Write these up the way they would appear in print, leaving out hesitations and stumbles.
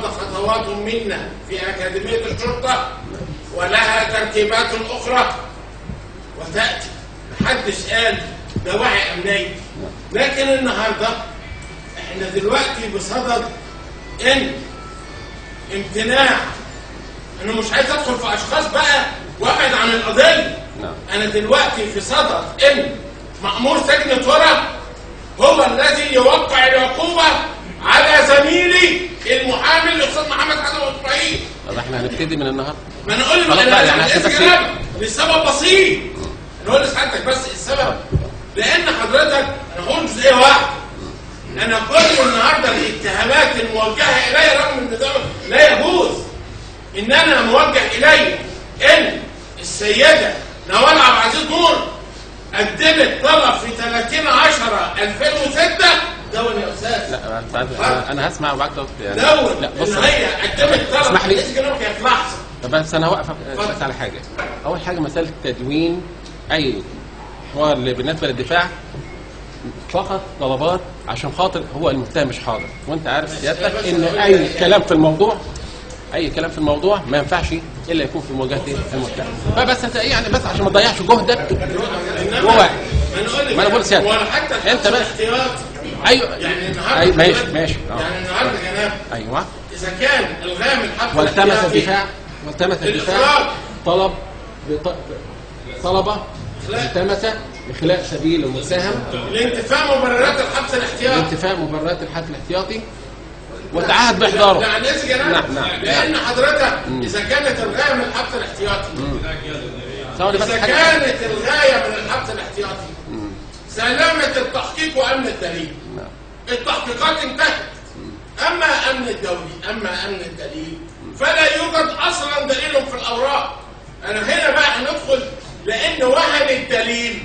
خطوات منا في أكاديمية الشرطة ولها ترتيبات أخرى وتأتي. محدش قال دواعي أمنية، لكن النهارده احنا دلوقتي بصدد ان امتناع. انا مش عايز ادخل في اشخاص بقى وابعد عن القضيه. انا دلوقتي في صدد ان مأمور سجن ترى هو الذي يوقع العقوبه على زميلي المحامي الاستاذ محمد حسن اسماعيل. طب احنا هنبتدي من النهارده. ما انا اقول له انا لسبب بسيط. انا اقول لسعادتك بس السبب، لان حضرتك انا هقول جزئيه واحده. انا كل النهارده الاتهامات الموجهه الي رغم ان ده لا يجوز ان انا موجه الي ان السيده نوال عبد العزيز نور قدمت طلب في 30/10/2006. دون يا استاذ. لا انا هسمع وبعد يعني دون ان هي قدمت طلب. اسمح لي في لحظه. طب بس انا هوقفك بس على حاجه. اول حاجه مساله تدوين اي حوار بالنسبه للدفاع فقط طلبات عشان خاطر هو المتهم مش حاضر، وانت عارف سيادتك ان اي كلام في الموضوع ما ينفعش الا يكون في مواجهه المتهم. فبس انت يعني بس عشان ما تضيعش جهدك هو ما انا بقول سيادتك انت بس ايوه يعني النهارده ماشي يعني النهارده جناب ايوه اذا كان الغام الحق والتمس الدفاع طلبه التمس بخلاء سبيل المتهم لانتفاء مبررات الحبس الاحتياطي وتعهد باحضاره. نعم. لان حضرتك اذا كانت الغايه من الحبس الاحتياطي اذا كانت الغايه من الحبس الاحتياطي سلامه التحقيق وامن الدليل. التحقيقات انتهت. اما امن الدليل فلا يوجد اصلا دليل في الاوراق. انا هنا بقى هندخل لان وهن الدليل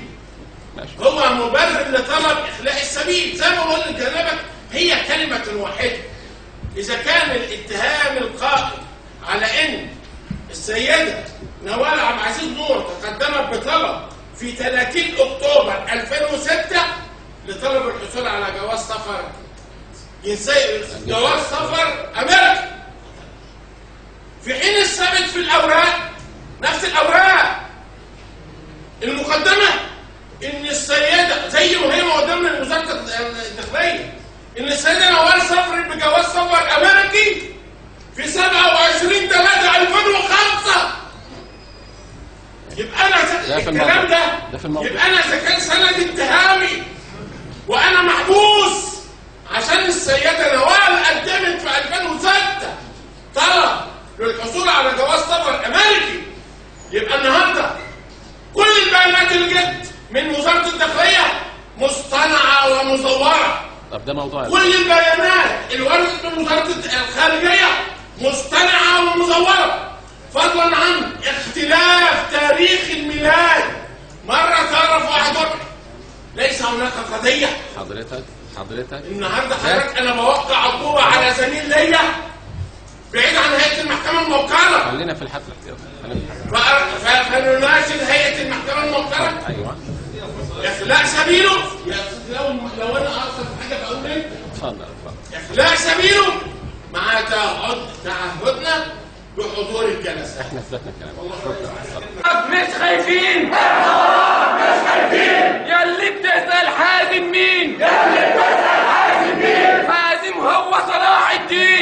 هو مبرر لطلب اخلاء السبيل. زي ما بقول لجنابك هي كلمه واحده. اذا كان الاتهام القائم على ان السيده نوال عبد العزيز نور تقدمت بطلب في 30 اكتوبر 2006 لطلب الحصول على جواز سفر جواز سفر امريكي، في حين الثابت في الاوراق نفس الاوراق المقدمه ان السيده زي ما هي قدامنا وزاره الداخليه ان السيده نوال سافرت بجواز سفر امريكي في 27/3/2005. يبقى انا الكلام ده يبقى انا اذا كان سند اتهامي وانا محبوس عشان السيده نوال قدمت في 2006 طلب للحصول على جواز سفر امريكي، يبقى النهارده كل البيانات اللي جت من وزاره الداخليه مصطنعه ومزوره. طب ده موضوع كل البيانات اللي وردت من وزاره الخارجيه مصطنعه ومزوره، فضلا عن اختلاف تاريخ الميلاد. مره تعرف واحد ليس هناك قضيه. حضرتك النهارده حضرتك انا بوقع عقوبه على زميل ليا بعيد عن هيئه المحكمه الموكله. خلينا في الحبس الاحتياطي. فنناشد هيئه المحكمه الموكله ايوه اخلاء سبيله. يا استاذ لو انا اقصد حاجه بقول لك اتفضل. اخلاء سبيله مع تعهدنا بحضور الجلسه. احنا اثبتنا الكلام. مش خايفين يا اللي بتسال حازم مين؟ حازم هو صلاح الدين.